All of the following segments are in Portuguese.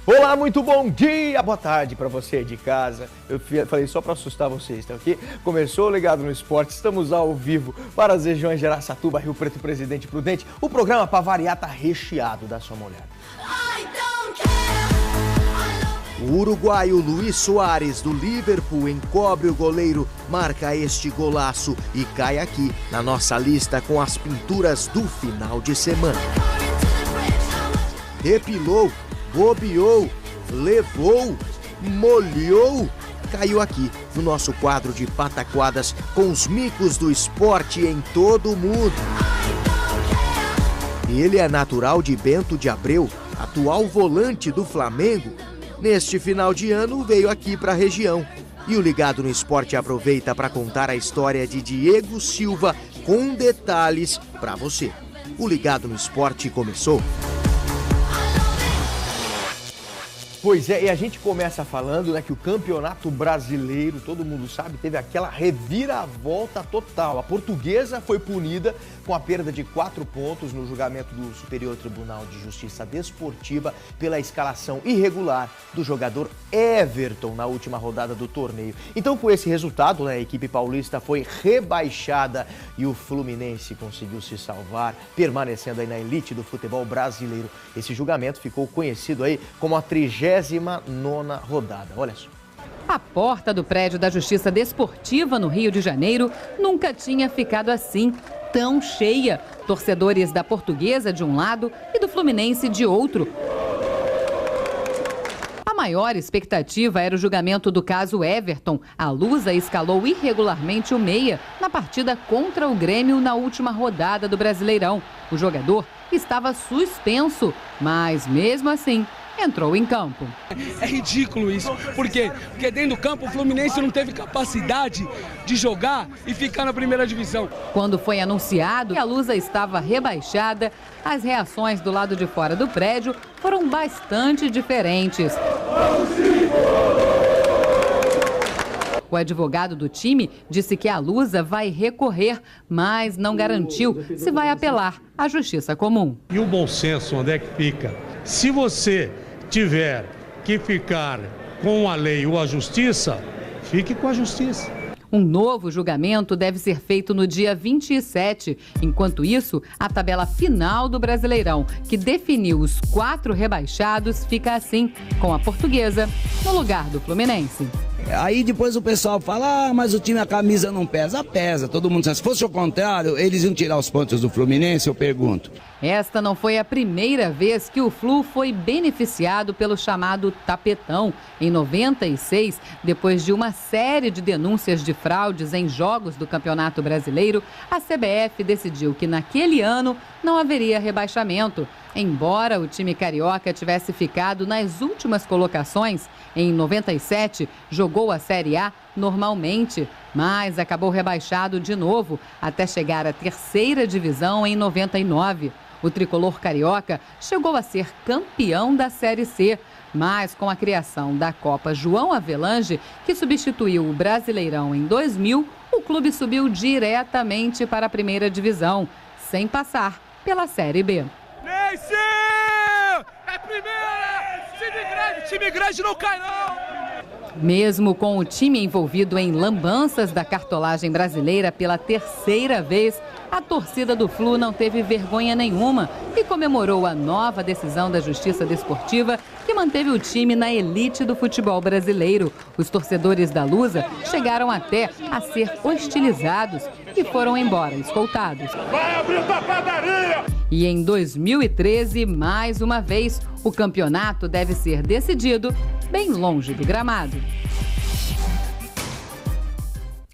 Olá, muito bom dia, boa tarde para você de casa. Eu falei só para assustar vocês, tá ok? Começou o Ligado no Esporte, estamos ao vivo para as regiões de Araçatuba, Rio Preto, Presidente Prudente. O programa, para variar, tá recheado, dá só uma olhada. O uruguaio Luis Soares, do Liverpool, encobre o goleiro, marca este golaço e cai aqui na nossa lista com as pinturas do final de semana. Repilou, bobeou, levou, molhou, caiu aqui no nosso quadro de pataquadas com os micos do esporte em todo o mundo. Ele é natural de Bento de Abreu, atual volante do Flamengo. Neste final de ano veio aqui para a região. E o Ligado no Esporte aproveita para contar a história de Diego Silva com detalhes para você. O Ligado no Esporte começou. Pois é, e a gente começa falando, né, que o Campeonato Brasileiro, todo mundo sabe, teve aquela reviravolta total. A Portuguesa foi punida com a perda de 4 pontos no julgamento do Superior Tribunal de Justiça Desportiva pela escalação irregular do jogador Everton na última rodada do torneio. Então, com esse resultado, né, a equipe paulista foi rebaixada e o Fluminense conseguiu se salvar, permanecendo aí na elite do futebol brasileiro. Esse julgamento ficou conhecido aí como a 39ª rodada. Olha só. A porta do prédio da Justiça Desportiva no Rio de Janeiro nunca tinha ficado assim, tão cheia. Torcedores da Portuguesa de um lado e do Fluminense de outro. A maior expectativa era o julgamento do caso Everton. A Lusa escalou irregularmente o meia na partida contra o Grêmio na última rodada do Brasileirão. O jogador estava suspenso, mas mesmo assim entrou em campo. É ridículo isso. Por quê? Porque dentro do campo o Fluminense não teve capacidade de jogar e ficar na primeira divisão. Quando foi anunciado que a Lusa estava rebaixada, as reações do lado de fora do prédio foram bastante diferentes. O advogado do time disse que a Lusa vai recorrer, mas não garantiu se vai apelar à Justiça Comum. E o bom senso, onde é que fica? Se você tiver que ficar com a lei ou a justiça, fique com a justiça. Um novo julgamento deve ser feito no dia 27. Enquanto isso, a tabela final do Brasileirão, que definiu os 4 rebaixados, fica assim, com a Portuguesa no lugar do Fluminense. Aí depois o pessoal fala, mas o time, a camisa não pesa. Pesa, todo mundo sabe. Se fosse o contrário, eles iam tirar os pontos do Fluminense, eu pergunto. Esta não foi a primeira vez que o Flu foi beneficiado pelo chamado tapetão. Em 96, depois de uma série de denúncias de fraudes em jogos do Campeonato Brasileiro, a CBF decidiu que naquele ano não haveria rebaixamento. Embora o time carioca tivesse ficado nas últimas colocações, em 97 jogou a Série A normalmente, mas acabou rebaixado de novo até chegar à 3ª divisão em 99. O tricolor carioca chegou a ser campeão da Série C, mas com a criação da Copa João Avelange, que substituiu o Brasileirão em 2000, o clube subiu diretamente para a 1ª divisão, sem passar pela Série B. Nesse! É primeira! Time grande não cai não! Mesmo com o time envolvido em lambanças da cartolagem brasileira pela 3ª vez, a torcida do Flu não teve vergonha nenhuma e comemorou a nova decisão da Justiça Desportiva que manteve o time na elite do futebol brasileiro. Os torcedores da Lusa chegaram até a ser hostilizados e foram embora escoltados. Vai abrir tua padaria! E em 2013, mais uma vez, o campeonato deve ser decidido bem longe do gramado.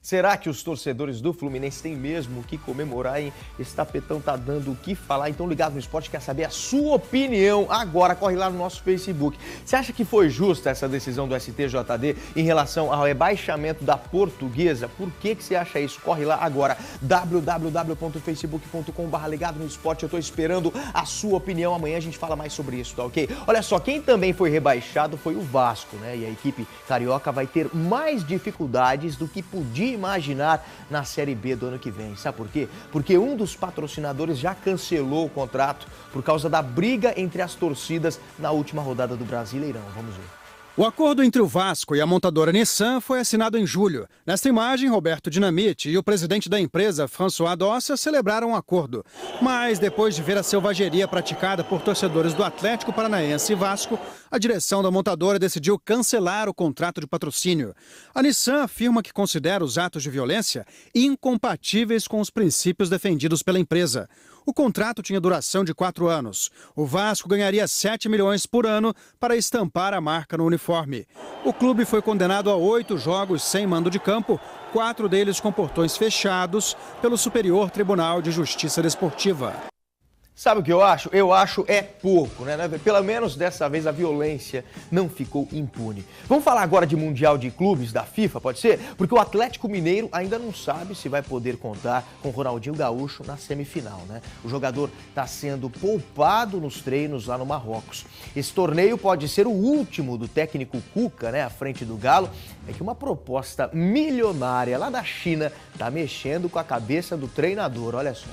Será que os torcedores do Fluminense têm mesmo o que comemorar, hein? Esse tapetão tá dando o que falar, então Ligado no Esporte quer saber a sua opinião. Agora, corre lá no nosso Facebook. Você acha que foi justa essa decisão do STJD em relação ao rebaixamento da Portuguesa? Por que você acha isso? Corre lá agora, www.facebook.com/Ligado no Esporte. Eu tô esperando a sua opinião. Amanhã a gente fala mais sobre isso, tá ok? Olha só, quem também foi rebaixado foi o Vasco, né? E a equipe carioca vai ter mais dificuldades do que podia imaginar na Série B do ano que vem. Sabe por quê? Porque um dos patrocinadores já cancelou o contrato por causa da briga entre as torcidas na última rodada do Brasileirão. Vamos ver. O acordo entre o Vasco e a montadora Nissan foi assinado em julho. Nesta imagem, Roberto Dinamite e o presidente da empresa, François Dossa, celebraram o acordo. Mas, depois de ver a selvageria praticada por torcedores do Atlético Paranaense e Vasco, a direção da montadora decidiu cancelar o contrato de patrocínio. A Nissan afirma que considera os atos de violência incompatíveis com os princípios defendidos pela empresa. O contrato tinha duração de 4 anos. O Vasco ganharia 7 milhões por ano para estampar a marca no uniforme. O clube foi condenado a 8 jogos sem mando de campo, 4 deles com portões fechados, pelo Superior Tribunal de Justiça Desportiva. Sabe o que eu acho? Eu acho é pouco, né? Pelo menos dessa vez a violência não ficou impune. Vamos falar agora de Mundial de Clubes da FIFA, pode ser? Porque o Atlético Mineiro ainda não sabe se vai poder contar com Ronaldinho Gaúcho na semifinal, né? O jogador está sendo poupado nos treinos lá no Marrocos. Esse torneio pode ser o último do técnico Cuca, né? À frente do Galo. É que uma proposta milionária lá da China está mexendo com a cabeça do treinador, olha só.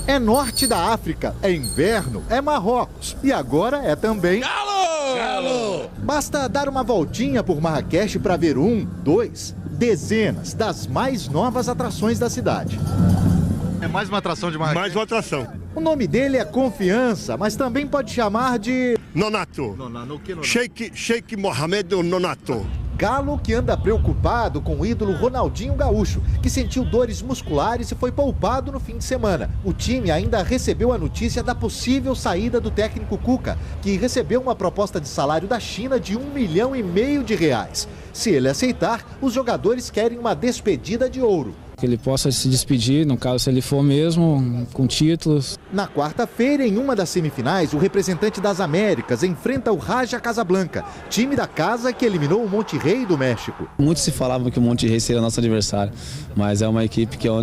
É norte da África, é inverno, é Marrocos e agora é também... Galo! Basta dar uma voltinha por Marrakech para ver 1, 2, dezenas das mais novas atrações da cidade. É mais uma atração de Marrakech? Mais uma atração. O nome dele é Confiança, mas também pode chamar de... Nonato. Sheikh Mohamed Nonato. Galo que anda preocupado com o ídolo Ronaldinho Gaúcho, que sentiu dores musculares e foi poupado no fim de semana. O time ainda recebeu a notícia da possível saída do técnico Cuca, que recebeu uma proposta de salário da China de R$1,5 milhão. Se ele aceitar, os jogadores querem uma despedida de ouro. Que ele possa se despedir, no caso se ele for mesmo, com títulos. Na quarta-feira, em uma das semifinais, o representante das Américas enfrenta o Raja Casablanca, time da casa que eliminou o Monterrey do México. Muitos se falavam que o Monterrey seria nosso adversário, mas é uma equipe que o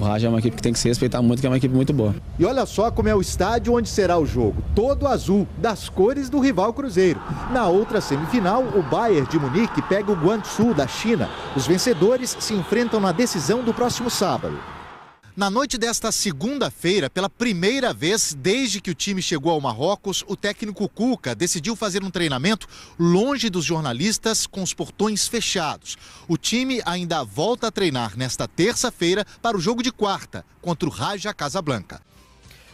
Raja é uma equipe que tem que se respeitar muito, que é uma equipe muito boa. E olha só como é o estádio onde será o jogo, todo azul, das cores do rival Cruzeiro. Na outra semifinal, o Bayern de Munique pega o Guangzhou da China. Os vencedores se enfrentam na decisão do próximo sábado. Na noite desta segunda-feira, pela primeira vez desde que o time chegou ao Marrocos, o técnico Cuca decidiu fazer um treinamento longe dos jornalistas, com os portões fechados. O time ainda volta a treinar nesta terça-feira para o jogo de quarta, contra o Raja Casablanca.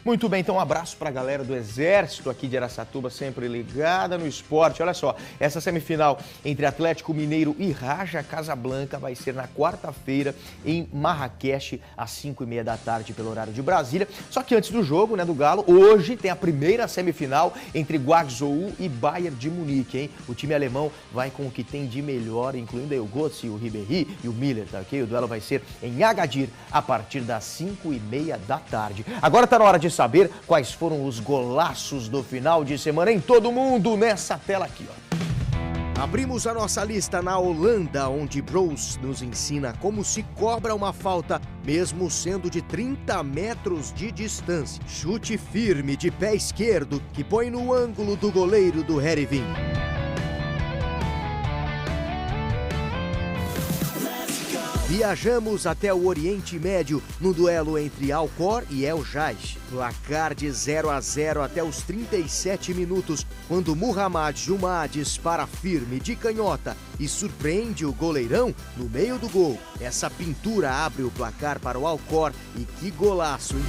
Muito bem, então um abraço para a galera do Exército aqui de Araçatuba, sempre ligada no esporte. Olha só, essa semifinal entre Atlético Mineiro e Raja Casablanca vai ser na quarta-feira em Marrakech, às 5h30 da tarde, pelo horário de Brasília. Só que antes do jogo, né, do Galo, hoje tem a primeira semifinal entre Guangzhou e Bayern de Munique, hein? O time alemão vai com o que tem de melhor, incluindo aí o Götze, o Ribéry e o Miller, tá ok? O duelo vai ser em Agadir, a partir das 5h30 da tarde. Agora tá na hora de saber quais foram os golaços do final de semana em todo mundo nessa tela aqui, ó. Abrimos a nossa lista na Holanda, onde Bros nos ensina como se cobra uma falta, mesmo sendo de 30 metros de distância. Chute firme de pé esquerdo que põe no ângulo do goleiro do Heerenveen. Viajamos até o Oriente Médio no duelo entre Al-Khor e El Jaish. Placar de 0-0 até os 37 minutos, quando Muhammad Juma dispara firme de canhota e surpreende o goleirão no meio do gol. Essa pintura abre o placar para o Al-Khor e que golaço, hein?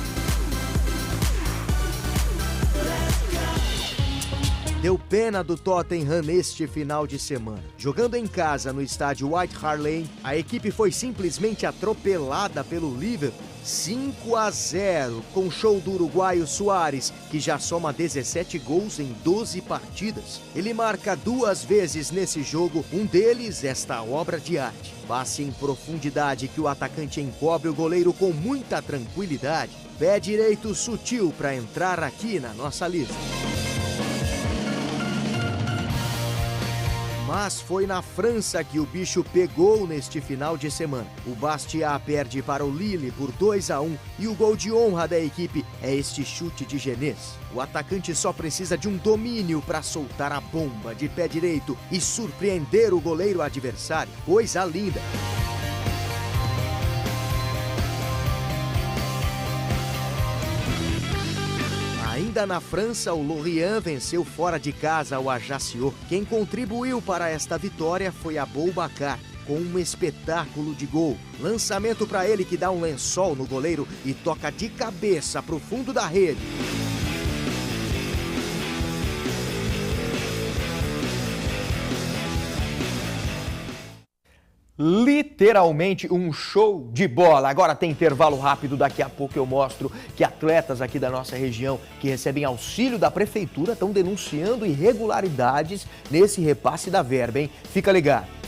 Deu pena do Tottenham neste final de semana. Jogando em casa no estádio White Hart Lane, a equipe foi simplesmente atropelada pelo Liverpool 5-0, com show do uruguaio Suárez, que já soma 17 gols em 12 partidas. Ele marca 2 vezes nesse jogo, um deles esta obra de arte. Passe em profundidade que o atacante encobre o goleiro com muita tranquilidade. Pé direito sutil para entrar aqui na nossa lista. Mas foi na França que o bicho pegou neste final de semana. O Bastia perde para o Lille por 2-1 e o gol de honra da equipe é este chute de Genès. O atacante só precisa de um domínio para soltar a bomba de pé direito e surpreender o goleiro adversário. Coisa linda! Ainda na França, o Lorient venceu fora de casa o Ajaccio. Quem contribuiu para esta vitória foi Aboubakar, com um espetáculo de gol. Lançamento para ele que dá um lençol no goleiro e toca de cabeça para o fundo da rede. Literalmente um show de bola. Agora tem intervalo rápido, daqui a pouco eu mostro que atletas aqui da nossa região que recebem auxílio da prefeitura estão denunciando irregularidades nesse repasse da verba, hein? Fica ligado.